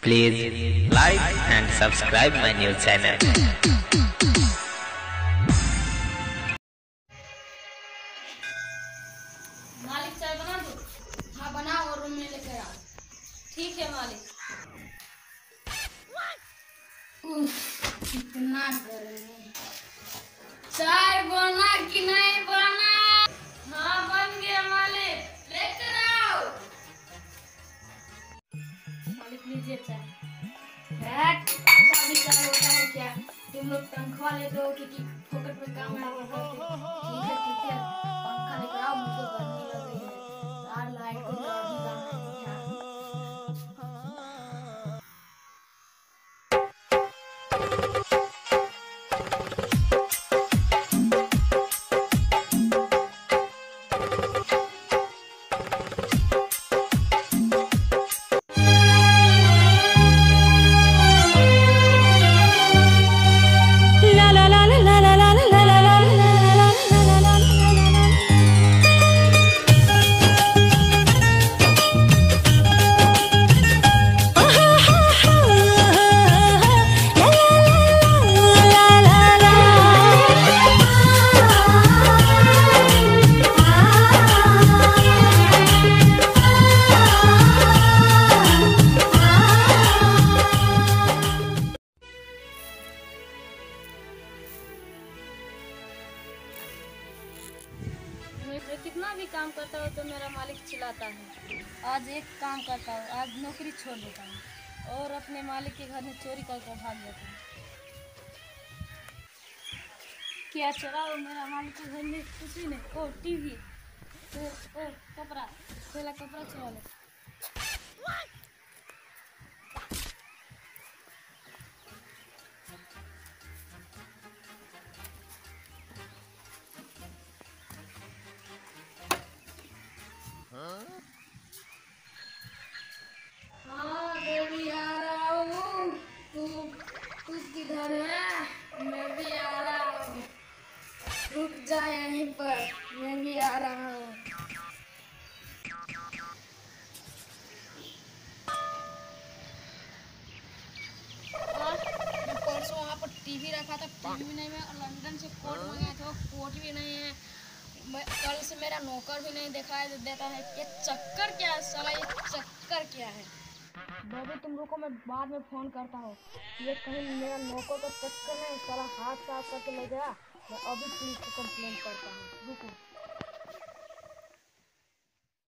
Please like and subscribe my new channel. मालिक चाय बना दो। हाँ बनाओ और रूम में लेकर आओ। ठीक है मालिक। कितना गर्मी। चाय बना कि नहीं बना? हाँ बन गया मालिक, लेकर आओ। मालिक लीजिए चाय। अभी चाय होता है क्या? तुम लोग तनख्वाह लेते हो कि फोकट में काम करते हो? ठीक है पंखा लेकर आओ, मुझे गर्मी लग रही है। यार लाइट को जला भी जाना है क्या? मैं कितना भी काम करता हूँ तो मेरा मालिक चिल्लाता है। आज एक काम करता हूँ, आज नौकरी छोड़ देता हूँ और अपने मालिक के घर में चोरी करके भाग जाता हूँ। क्या चुराओ मेरा मालिक के घर में? कुछ भी नहीं। ओ टीवी, ओ कपड़ा, पहला कपड़ा चुरा लो। हाँ बेबी आ रहा हूँ। तू किधर है? मैं भी आ रहा हूँ। रुक जा यहीं पर, मैं भी आ रहा हूँ। मैं परसों वहाँ पर टीवी रखा था, टीवी भी नहीं है। लंदन से कोट मंगाया था, कोट भी नहीं है। कल से मेरा नौकर भी नहीं दिखाई देता है। ये चक्कर क्या है साला? ये चक्कर क्या है? बेबी तुम रुको, मैं बाद में फोन करता हूँ। ये कहीं मेरा नौकर का चक्कर नहीं, साला हाथ साफ करके ले गया। मैं अभी पुलिस को कंप्लेंट करता हूँ, रुको।